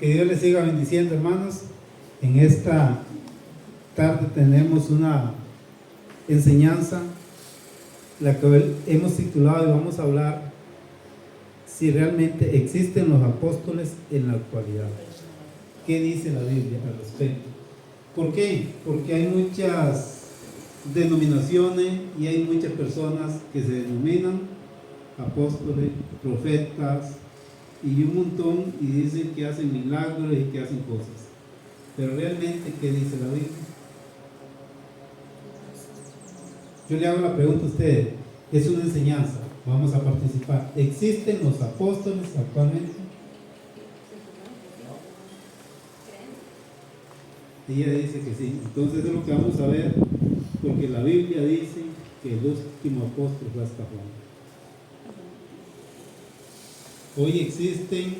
Que Dios les siga bendiciendo, hermanos. En esta tarde tenemos una enseñanza, la que hemos titulado, y vamos a hablar si realmente existen los apóstoles en la actualidad. ¿Qué dice la Biblia al respecto? ¿Por qué? Porque hay muchas denominaciones y hay muchas personas que se denominan apóstoles, profetas y un montón, y dicen que hacen milagros y que hacen cosas. Pero realmente, ¿qué dice la Biblia? Yo le hago la pregunta a ustedes, es una enseñanza, vamos a participar. ¿Existen los apóstoles actualmente? Ella dice que sí. Entonces es lo que vamos a ver, porque la Biblia dice que el último apóstol fue hasta Juan. Hoy existen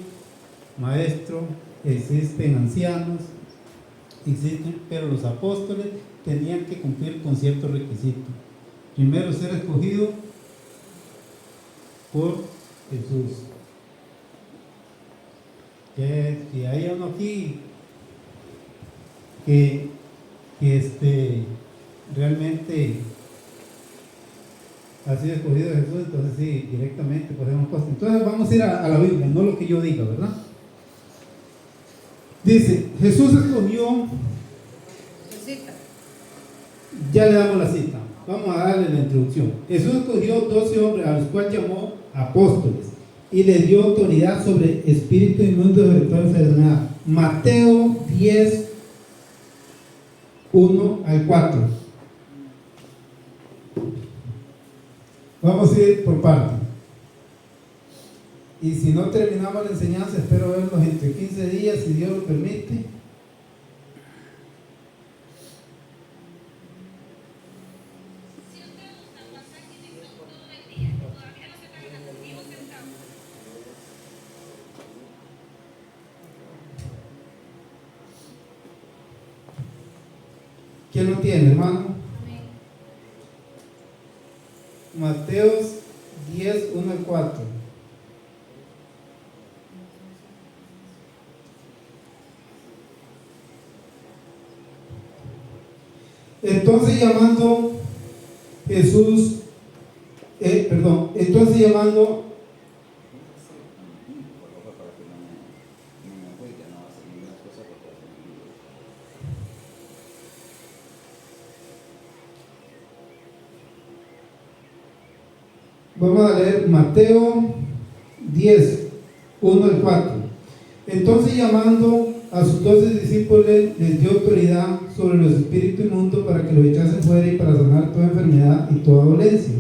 maestros, existen ancianos, existen, pero los apóstoles tenían que cumplir con ciertos requisitos. Primero, ser escogido por Jesús. Que hay uno aquí que realmente ha sido escogido de Jesús, entonces sí, directamente podemos pasar. Entonces vamos a ir a la Biblia, no lo que yo diga, ¿verdad? Dice, Jesús escogió, ya le damos la cita, vamos a darle la introducción. Jesús escogió 12 hombres, a los cuales llamó apóstoles, y les dio autoridad sobre espíritu inmundo, sobre toda enfermedad. Mateo 10, 1 al 4. Vamos a ir por parte. Y si no terminamos la enseñanza, espero verlos entre 15 días, si Dios lo permite. ¿Quién lo tiene, hermano? Mateos 10, 1 al 4. Entonces llamando vamos a leer Mateo 10, 1 al 4. Entonces llamando a sus 12 discípulos, les dio autoridad sobre los espíritus inmundos para que los echasen fuera y para sanar toda enfermedad y toda dolencia.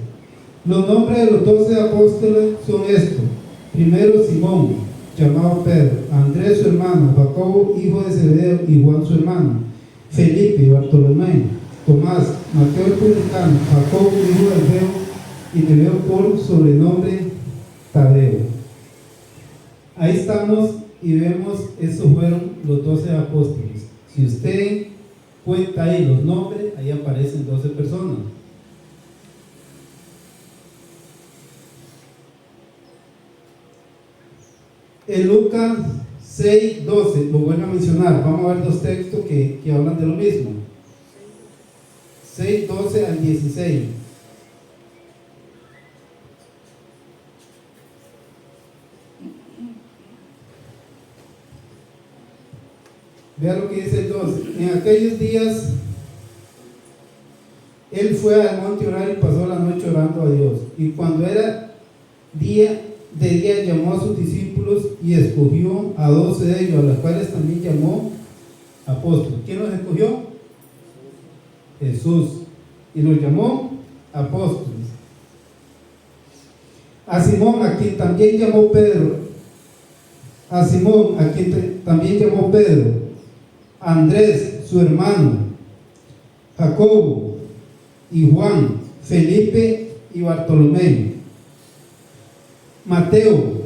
Los nombres de los 12 apóstoles son estos: primero, Simón, llamado Pedro; Andrés su hermano; Jacobo, hijo de Zebedeo, y Juan su hermano; Felipe, Bartolomé, Tomás, Mateo el publicano, Jacobo, hijo de Alfeo, y le veo por sobrenombre Tadeo. Ahí estamos y vemos, esos fueron los 12 apóstoles. Si usted cuenta ahí los nombres, ahí aparecen 12 personas. En Lucas 6, 12, lo vuelvo a mencionar, vamos a ver dos textos que hablan de lo mismo. 6, 12 al 16. Vea lo que dice el 12. En aquellos días él fue al monte a orar y pasó la noche orando a Dios. Y cuando era día llamó a sus discípulos y escogió a 12 de ellos, a los cuales también llamó apóstoles. ¿Quién los escogió? Jesús. Y los llamó apóstoles. A Simón, a quien también llamó Pedro. A Simón, a quien también llamó Pedro. Andrés, su hermano, Jacobo y Juan, Felipe y Bartolomé, Mateo,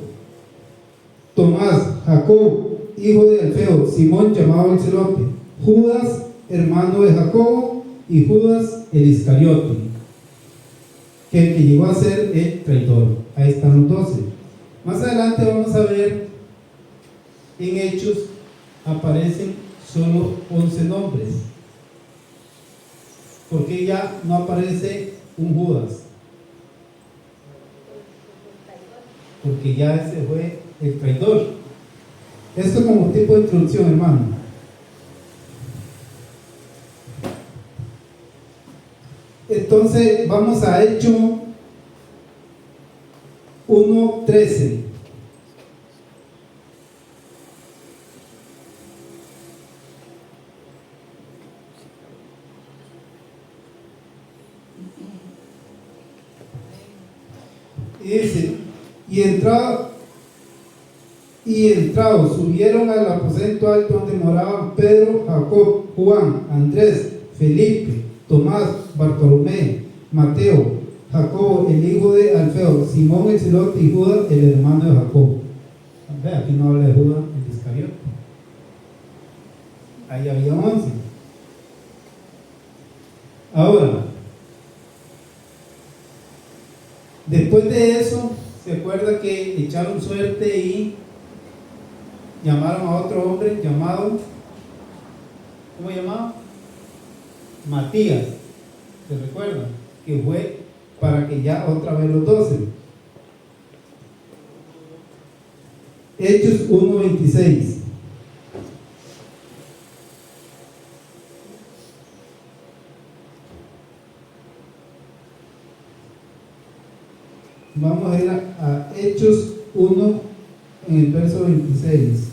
Tomás, Jacobo, hijo de Alfeo, Simón llamado el Celote, Judas, hermano de Jacobo, y Judas el Iscariote, que llegó a ser el traidor. Ahí están los 12. Más adelante vamos a ver en Hechos aparecen solo 11 nombres? ¿Por qué ya no aparece un Judas? Porque ya ese fue el traidor. Esto como tipo de introducción, hermano. Entonces vamos a Hechos 1:13. Y dice, entrados subieron al aposento alto donde moraban Pedro, Jacob, Juan, Andrés, Felipe, Tomás, Bartolomé, Mateo, Jacobo, el hijo de Alfeo, Simón el celote y Judas, el hermano de Jacob. Ve, aquí no habla de Judas el Iscariote. Ahí había 11. Ahora, después de eso, se acuerda que echaron suerte y llamaron a otro hombre llamado, ¿cómo llamaba? Matías. ¿Se recuerda? Que fue para que ya otra vez los 12. Hechos 1:26. Vamos a ir a Hechos 1 en el verso 26.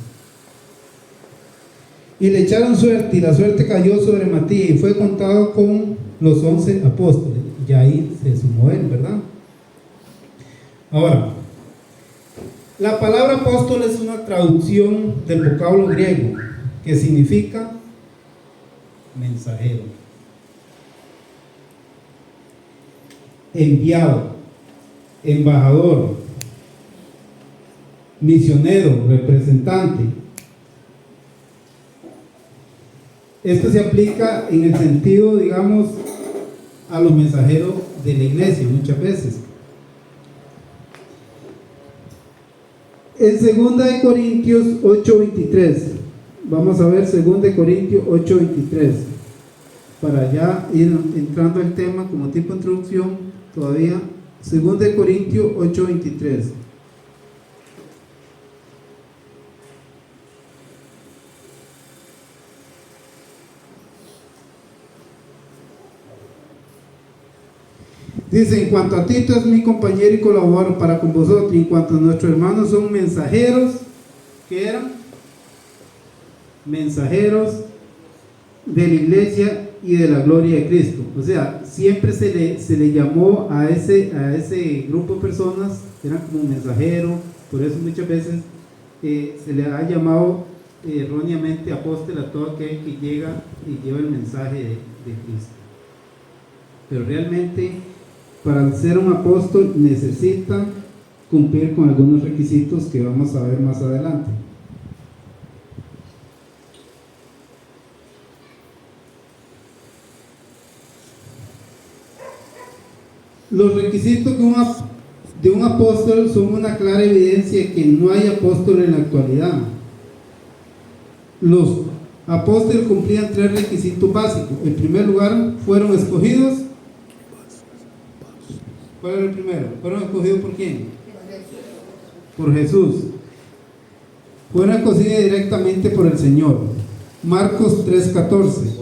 Y le echaron suerte, y la suerte cayó sobre Matías, y fue contado con los 11 apóstoles. Y ahí se sumó él, ¿verdad? Ahora, la palabra apóstol es una traducción del vocablo griego que significa mensajero, enviado, embajador, misionero, representante. Esto se aplica en el sentido, digamos, a los mensajeros de la iglesia muchas veces. En 2 Corintios 8:23, vamos a ver 2 Corintios 8:23, para ya ir entrando al tema como tipo de introducción todavía. 2 Corintios 8:23. Dice, en cuanto a Tito es mi compañero y colaborador para con vosotros, y en cuanto a nuestros hermanos son mensajeros, ¿qué eran? Mensajeros de la iglesia y de la gloria de Cristo. O sea, siempre se le llamó a ese grupo de personas, eran como mensajeros. Por eso muchas veces se le ha llamado erróneamente apóstol a todo aquel que llega y lleva el mensaje de Cristo. Pero realmente, para ser un apóstol necesita cumplir con algunos requisitos que vamos a ver más adelante. Los requisitos de un apóstol son una clara evidencia de que no hay apóstol en la actualidad. Los apóstoles cumplían 3 requisitos básicos. En primer lugar, fueron escogidos. ¿Cuál era el primero? ¿Fueron escogidos por quién? Por Jesús. Fueron escogidos directamente por el Señor. Marcos 3:14.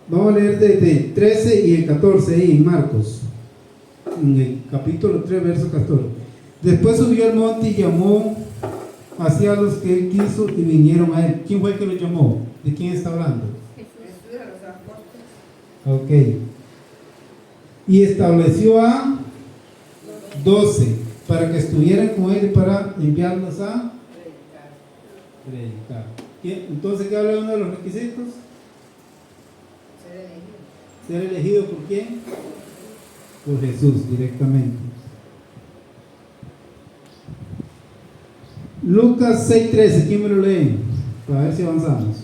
Vamos a leer desde el 13 y el 14 ahí en Marcos, en el capítulo 3, verso 14. Después subió al monte y llamó hacia los que él quiso y vinieron a él. ¿Quién fue el que lo llamó? ¿De quién está hablando? Jesús a los apóstoles. Ok. Y estableció a 12 para que estuvieran con él y para enviarlos a predicar. Entonces, ¿qué habla uno de los requisitos? Ser elegido por quién? Por Jesús directamente. Lucas 6:13, ¿quién me lo lee? Para ver si avanzamos.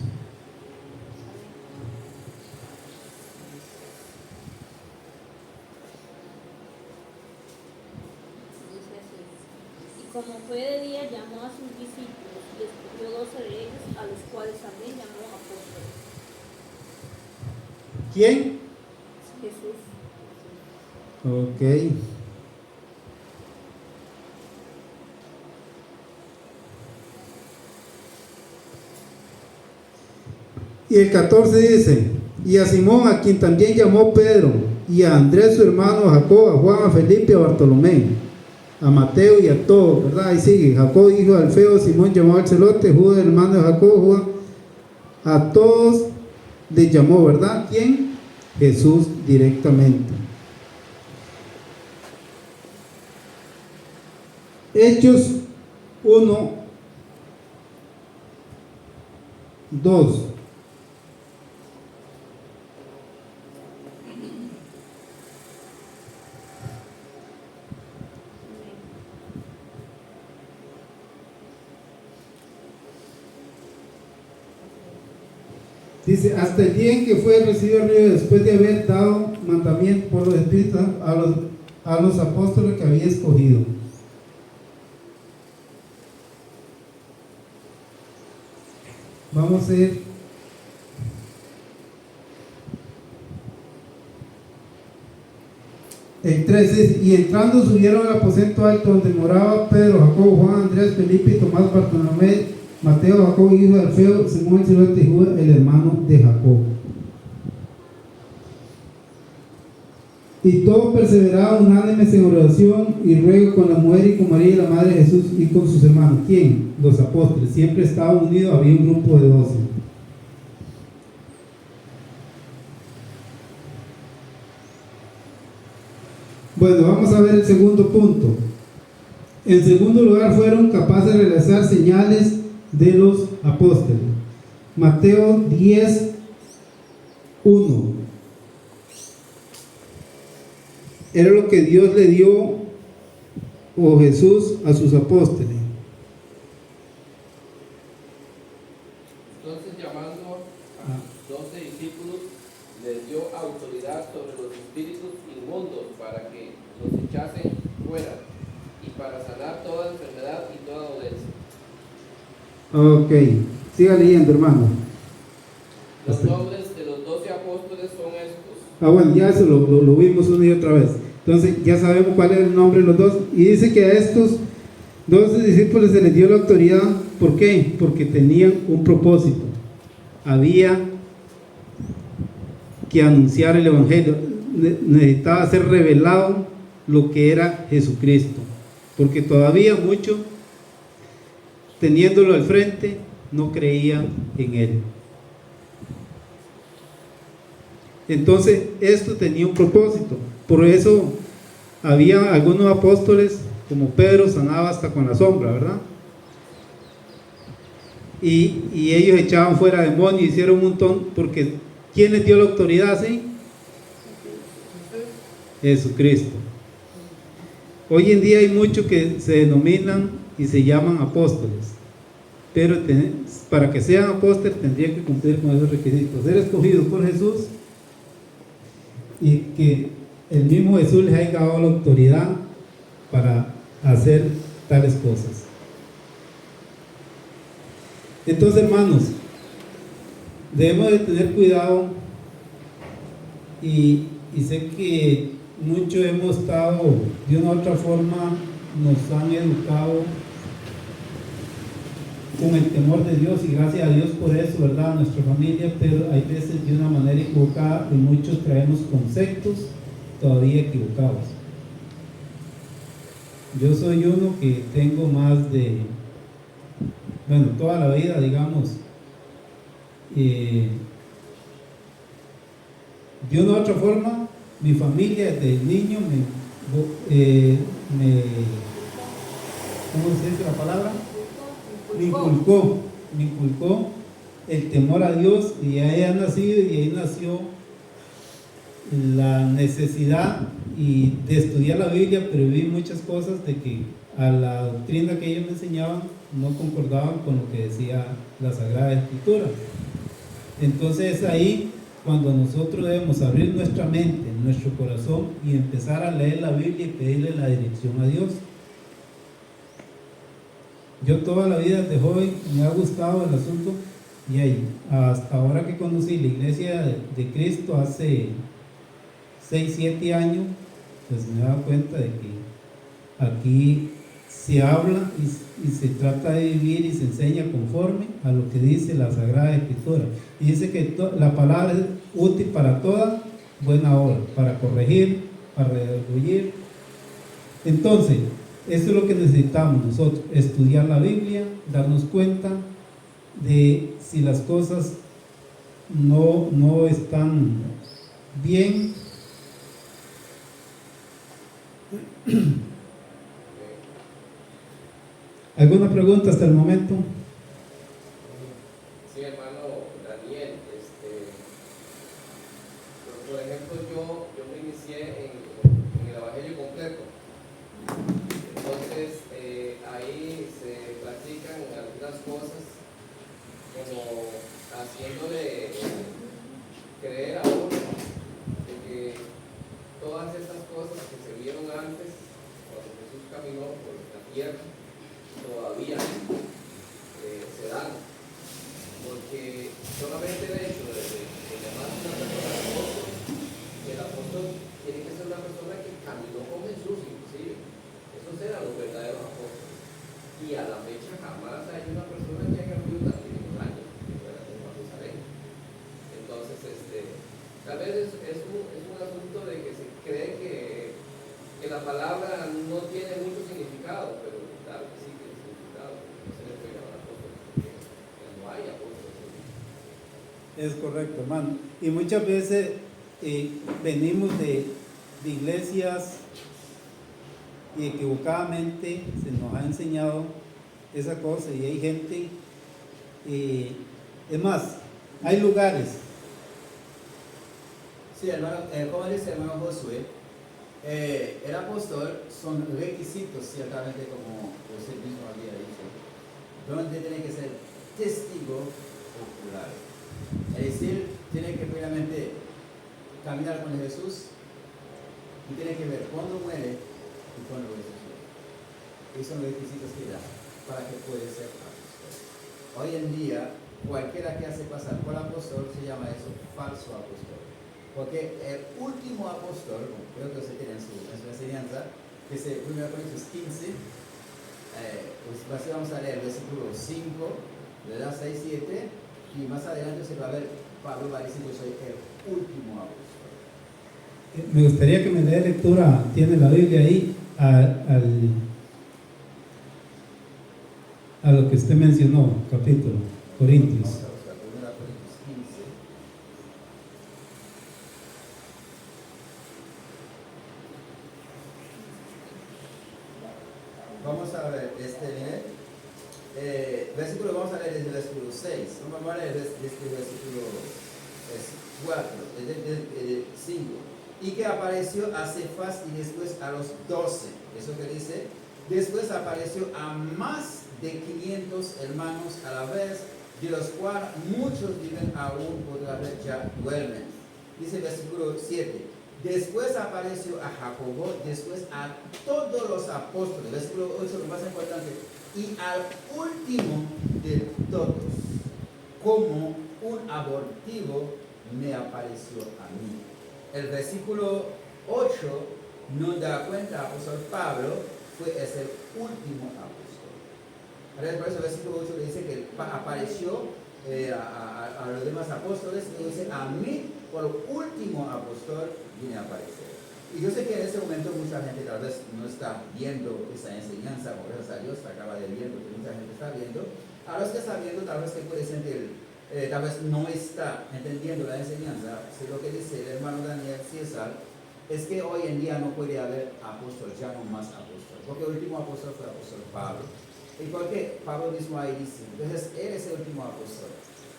fue de día, llamó a sus discípulos y escogió 12 de ellos, a los cuales también llamó apóstoles. ¿Quién? Jesús. Ok. Y el 14 dice, y a Simón, a quien también llamó Pedro, y a Andrés su hermano, a Jacob, a Juan, a Felipe, a Bartolomé, a Mateo y a todos, ¿verdad? Ahí sigue, Jacob hijo de Alfeo, Simón llamó al celote, Judas hermano de Jacob, Juan, a todos les llamó, ¿verdad? ¿Quién? Jesús directamente. Hechos 1, 2. Dice, hasta el día en que fue recibido el río, después de haber dado mandamiento por los espíritus a los apóstoles que había escogido. Vamos a ir el 13, y entrando subieron al aposento alto donde moraba Pedro, Jacobo, Juan, Andrés, Felipe, Tomás, Bartolomé, Mateo, Jacob, hijo de Alfeo, Simón el celote y Judas, el hermano de Jacob. Y todos perseveraban unánimes en oración y ruego con la mujer y con María, la madre de Jesús, y con sus hermanos. ¿Quién? Los apóstoles. Siempre estaban unidos, había un grupo de 12. Bueno, vamos a ver el segundo punto. En segundo lugar, fueron capaces de realizar señales de los apóstoles. Mateo 10, 1. Era lo que Dios le dio, o Jesús, a sus apóstoles. Entonces, llamando a 12 discípulos, les dio autoridad sobre los espíritus inmundos para que los echasen fuera y para sanar toda enfermedad y toda dolencia. Ok, siga leyendo, hermano. Los nombres de los 12 apóstoles son estos. Bueno, ya eso lo vimos una y otra vez. Entonces ya sabemos cuál es el nombre de los dos. Y dice que a estos 12 discípulos se les dio la autoridad. ¿Por qué? Porque tenían un propósito. Había que anunciar el Evangelio. Necesitaba ser revelado lo que era Jesucristo. Porque todavía muchos, teniéndolo al frente, no creían en Él. Entonces esto tenía un propósito. Por eso había algunos apóstoles, como Pedro, sanaba hasta con la sombra, ¿verdad? Y ellos echaban fuera demonios, hicieron un montón, porque ¿quién les dio la autoridad así? Jesucristo. Hoy en día hay muchos que se denominan y se llaman apóstoles, pero para que sean apóstoles tendrían que cumplir con esos requisitos: ser escogidos por Jesús y que el mismo Jesús les haya dado la autoridad para hacer tales cosas. Entonces, hermanos, debemos de tener cuidado, y sé que muchos hemos estado, de una u otra forma, nos han educado con el temor de Dios, y gracias a Dios por eso, ¿verdad? Nuestra familia, pero hay veces de una manera equivocada, y muchos traemos conceptos todavía equivocados. Yo soy uno que tengo más de, toda la vida, digamos, de una u otra forma, mi familia desde niño ¿cómo se dice la palabra? Me inculcó el temor a Dios, y ahí ha nacido, y ahí nació la necesidad de estudiar la Biblia, pero vi muchas cosas de que a la doctrina que ellos me enseñaban no concordaban con lo que decía la Sagrada Escritura. Entonces es ahí cuando nosotros debemos abrir nuestra mente, nuestro corazón, y empezar a leer la Biblia y pedirle la dirección a Dios. Yo toda la vida de joven me ha gustado el asunto y ahí, hasta ahora que conocí la iglesia de Cristo hace 6, 7 años, pues me he dado cuenta de que aquí se habla y se trata de vivir y se enseña conforme a lo que dice la Sagrada Escritura. Y dice que la palabra es útil para toda buena obra, para corregir, para redarguir. Entonces, eso es lo que necesitamos nosotros, estudiar la Biblia, darnos cuenta de si las cosas no están bien. ¿Alguna pregunta hasta el momento? Sí, hermano Daniel, por ejemplo, yo me inicié en el Evangelio completo. Entonces, ahí se practican algunas cosas como haciéndole creer a uno de que todas estas cosas que se vieron antes, cuando Jesús caminó por la tierra, todavía se dan. Porque solamente el hecho de llamar a una persona apóstol, el apóstol tiene que ser una persona que caminó con Jesús, inclusive. Esos eran los verdaderos apóstoles. Y a la fecha jamás hay una persona que haya vivido también en los años que fuera de Jerusalén. Entonces, tal vez es un asunto de que se cree que la palabra no tiene mucho significado, pero claro que sí tiene significado. No se le puede llamar apóstol porque no hay apóstoles. Es correcto, hermano. Y muchas veces venimos de iglesias y equivocadamente se nos ha enseñado esa cosa y hay gente, es más, hay lugares. Sí, hermano, como dice el hermano Josué, el apóstol son requisitos, ciertamente, como usted mismo había dicho, donde tiene que ser testigo ocular. Es decir, tiene que primeramente caminar con Jesús y tiene que ver cuándo muere y cuándo resucita. Esos son los requisitos que da para que pueda ser apóstol. Hoy en día, cualquiera que hace pasar por apóstol se llama eso falso apóstol. Porque el último apóstol, creo que usted tiene en su enseñanza, que es 1 Corintios 15, pues vamos a leer el versículo 5, ¿verdad? 6, 7, y más adelante se va a ver, Pablo va a decir: yo soy el último apóstol. Me gustaría que me dé lectura, tiene la Biblia ahí, a lo que usted mencionó, capítulo, Corintios. Vamos a buscar 1 Corintios 15. Vamos a ver, versículo, vamos a leer desde el versículo 6. Vamos a leer desde el versículo 4, desde el 5. Y que apareció a Cefas y después a los 12. Eso que dice, después apareció a más de 500 hermanos a la vez, de los cuales muchos viven aún, otra vez ya duermen. Dice el versículo 7. Después apareció a Jacobo, después a todos los apóstoles. Versículo 8, lo más importante. Y al último de todos, como un abortivo, me apareció a mí. El versículo 8 nos da cuenta, el apóstol Pablo es el último apóstol. Por eso el versículo 8 le dice que apareció a los demás apóstoles, y dice: a mí, por último apóstol, viene a aparecer. Y yo sé que en ese momento mucha gente tal vez no está viendo esa enseñanza, por gracias a Dios, acaba de viendo que mucha gente está viendo. A los que está viendo, tal vez que puede sentir, tal vez no está entendiendo la enseñanza. Si lo que dice el hermano Daniel César es que hoy en día no puede haber apóstol, ya no más apóstol, porque el último apóstol fue el apóstol Pablo. Y porque Pablo mismo ahí dice, entonces él es el último apóstol.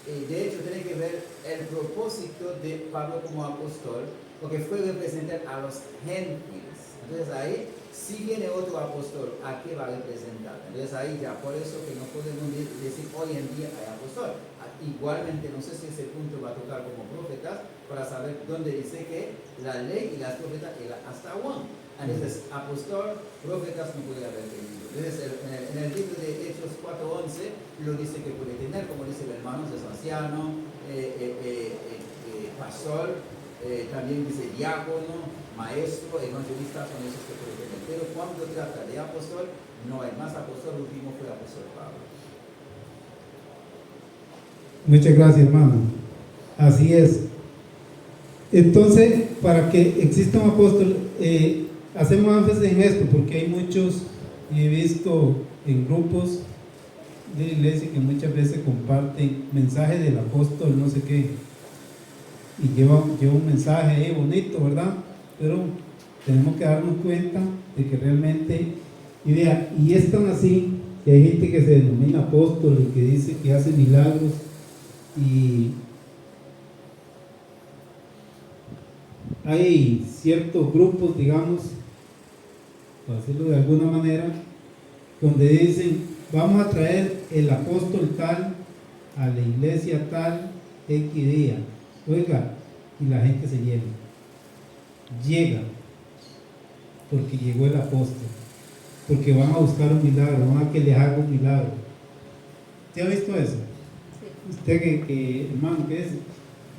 Y de hecho tiene que ver el propósito de Pablo como apóstol, porque fue representar a los gentiles. Entonces ahí, si viene otro apóstol, ¿a qué va a representar? Entonces ahí ya, por eso que no podemos decir hoy en día hay apóstol. igualmente, no sé si ese punto va a tocar como profetas, para saber dónde dice que la ley y las profetas eran hasta Juan. Entonces, apóstol, profetas no puede haber tenido. Entonces, en el libro de Hechos 4:11 lo dice que puede tener, como dice el hermano, es anciano, pastor, también dice diácono, maestro, evangelista, son esos que puede tener. Pero cuando trata de apóstol, no, el más apóstol último fue el apóstol Pablo. Muchas gracias, hermano. Así es. Entonces, para que exista un apóstol, hacemos énfasis en esto, porque hay muchos, y he visto en grupos de la iglesia que muchas veces comparten mensajes del apóstol, no sé qué, y lleva un mensaje ahí bonito, ¿verdad? Pero tenemos que darnos cuenta de que realmente, y vea, y es tan así, que hay gente que se denomina apóstol y que dice que hace milagros, y hay ciertos grupos, digamos, por decirlo de alguna manera, donde dicen, vamos a traer el apóstol tal a la iglesia tal X día. Oiga, y la gente se llega porque llegó el apóstol, porque van a buscar un milagro, van a que les haga un milagro. ¿Usted ha visto eso? Sí. Usted que hermano, ¿qué es?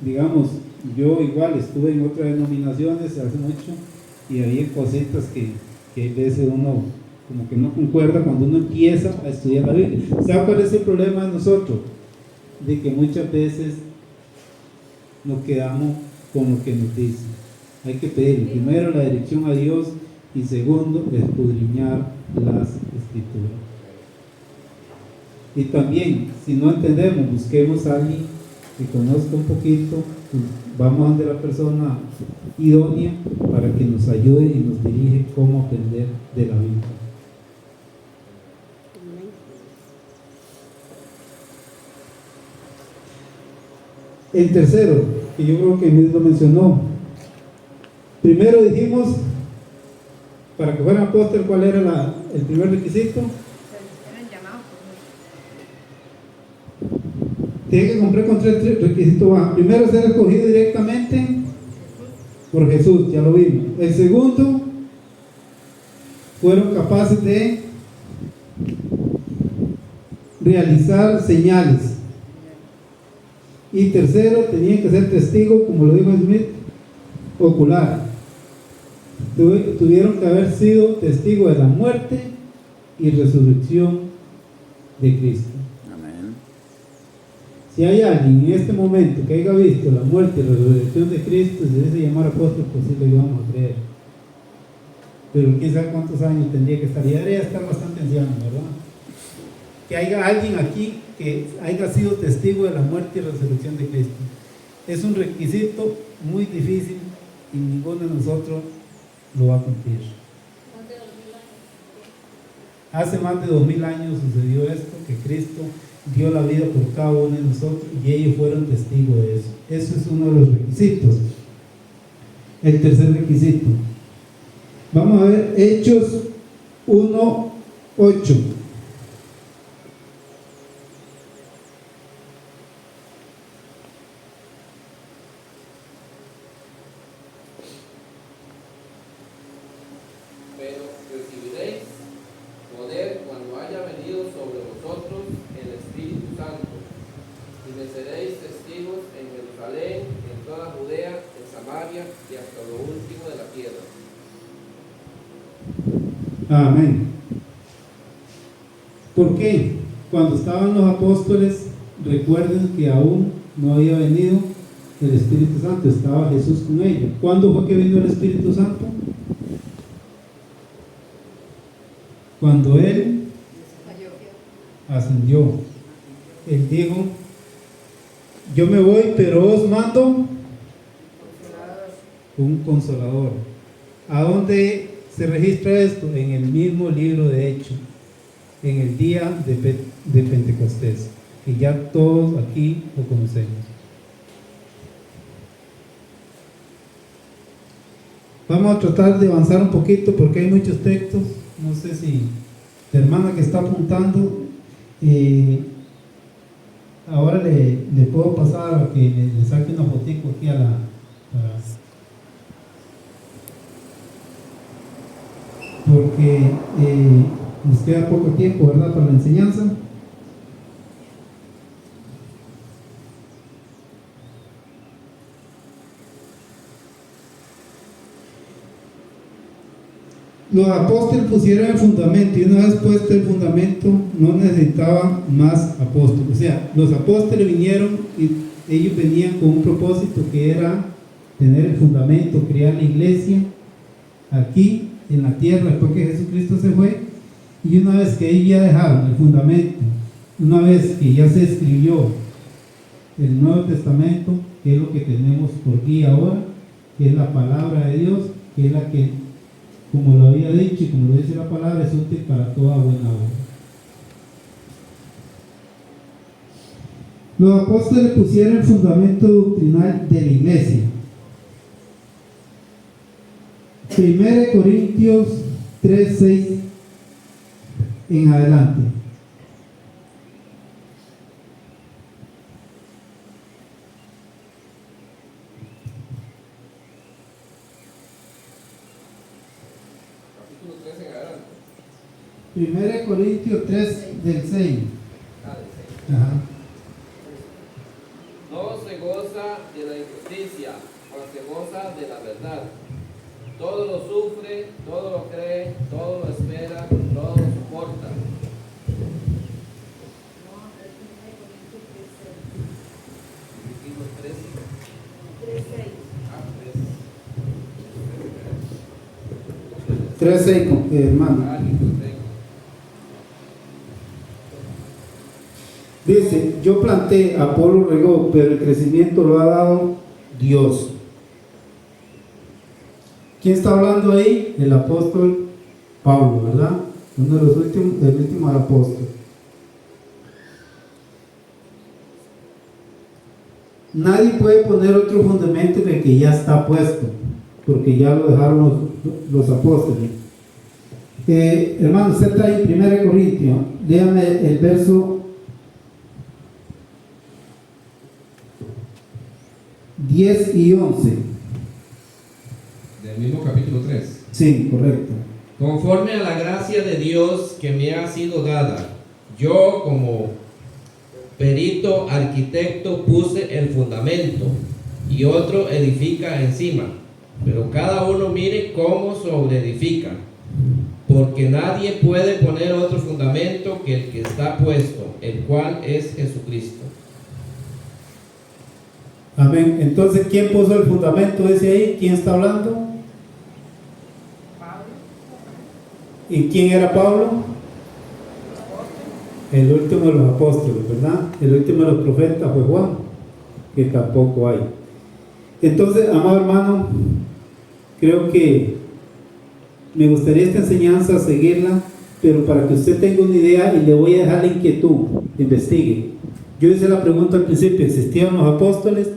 Digamos, yo igual estuve en otras denominaciones hace mucho y había cositas que a veces uno como que no concuerda cuando uno empieza a estudiar la Biblia. ¿Sabe cuál es el problema de nosotros? De que muchas veces nos quedamos con lo que nos dicen. Hay que pedir primero la dirección a Dios y segundo, escudriñar las escrituras. Y también, si no entendemos, busquemos a alguien que conozca un poquito, vamos a donde la persona idónea para que nos ayude y nos dirige cómo aprender de la Biblia. El tercero, que yo creo que mismo lo mencionó, primero dijimos, para que fuera apóstol, ¿cuál era el primer requisito? Eran llamados por Dios. Tiene que cumplir con 3 requisitos. Primero, ser escogido directamente por Jesús, ya lo vimos. El segundo, fueron capaces de realizar señales. Y tercero, tenían que ser testigos, como lo dijo Smith, ocular. Tuvieron que haber sido testigos de la muerte y resurrección de Cristo. Amén. Si hay alguien en este momento que haya visto la muerte y la resurrección de Cristo, se debe llamar apóstol, pues sí lo íbamos a creer. Pero quién sabe cuántos años tendría que estar. Y debería estar bastante anciano, ¿verdad? Que haya alguien aquí que haya sido testigo de la muerte y resurrección de Cristo. Es un requisito muy difícil y ninguno de nosotros lo va a cumplir. Más de 2000 años. Hace más de 2000 años sucedió esto, que Cristo dio la vida por cada uno de nosotros y ellos fueron testigos de eso. Eso es uno de los requisitos. El tercer requisito. Vamos a ver Hechos 1:8. Pero recibiréis poder cuando haya venido sobre vosotros el Espíritu Santo, y me seréis testigos en Jerusalén, en toda Judea, en Samaria y hasta lo último de la tierra. Amén. ¿Por qué? Cuando estaban los apóstoles, recuerden que aún no había venido el Espíritu Santo, estaba Jesús con ellos. ¿Cuándo fue que vino el Espíritu Santo? Cuando Él ascendió. Él dijo, yo me voy, pero os mando un consolador. ¿A dónde se registra esto? En el mismo libro de Hechos, en el día de Pentecostés, que ya todos aquí lo conocemos. Vamos a tratar de avanzar un poquito porque hay muchos textos. No sé si la hermana que está apuntando ahora le puedo pasar a que le saque una fotico aquí a porque nos queda poco tiempo, ¿verdad?, para la enseñanza. Los apóstoles pusieron el fundamento, y una vez puesto el fundamento no necesitaba más apóstoles. O sea, los apóstoles vinieron y ellos venían con un propósito que era tener el fundamento, crear la iglesia aquí en la tierra después que Jesucristo se fue. Y una vez que ellos ya dejaron el fundamento, una vez que ya se escribió el Nuevo Testamento, que es lo que tenemos por guía ahora, que es la palabra de Dios, que es la que, como lo había dicho y como lo dice la palabra, es útil para toda buena obra. Los apóstoles pusieron el fundamento doctrinal de la iglesia. 1 Corintios 3:6 en adelante. Capítulo 3 en adelante. 1 Corintios 3 del 6. Ah, del 6. Ajá. No se goza de la injusticia, mas se goza de la verdad. Todo lo sufre, todo lo cree, todo lo espera, todo lo soporta. Versículo 13. 3:6. Ah, 3. 3:6, hermano. Ah, aquí lo tengo. Dice, yo planté, Apolo regó, pero el crecimiento lo ha dado Dios. ¿Quién está hablando ahí? El apóstol Pablo, ¿verdad? Uno de los últimos, el último apóstol. Nadie puede poner otro fundamento que el que ya está puesto, porque ya lo dejaron los apóstoles. Hermano, usted está ahí en 1 Corintios, léame el verso 10 y 11. Del mismo capítulo 3. Sí, correcto. Conforme a la gracia de Dios que me ha sido dada, yo como perito arquitecto puse el fundamento y otro edifica encima, pero cada uno mire cómo sobreedifica, porque nadie puede poner otro fundamento que el que está puesto, el cual es Jesucristo. Amén. Entonces, ¿quién puso el fundamento ese ahí? ¿Quién está hablando? Pablo, ¿Y quién era Pablo? El último de los apóstoles, ¿verdad? El último de los profetas fue Juan, que tampoco hay. Entonces, amado hermano, creo que me gustaría esta enseñanza seguirla, pero para que usted tenga una idea, y le voy a dejar la inquietud, investigue. Yo hice la pregunta al principio, ¿existían los apóstoles?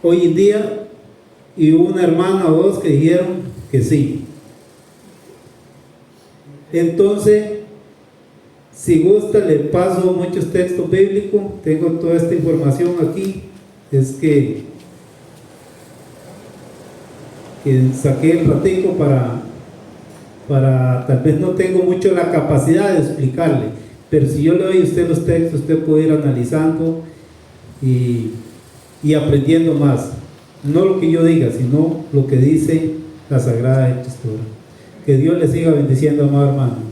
Hoy en día, y hubo una hermana o dos que dijeron que sí. Entonces, si gusta, le paso muchos textos bíblicos. Tengo toda esta información aquí. Es que saqué el ratico para tal vez no tengo mucho la capacidad de explicarle, pero si yo le doy a usted los textos, usted puede ir analizando y aprendiendo más. No lo que yo diga, sino lo que dice la Sagrada Escritura. Que Dios le siga bendiciendo, amado hermano.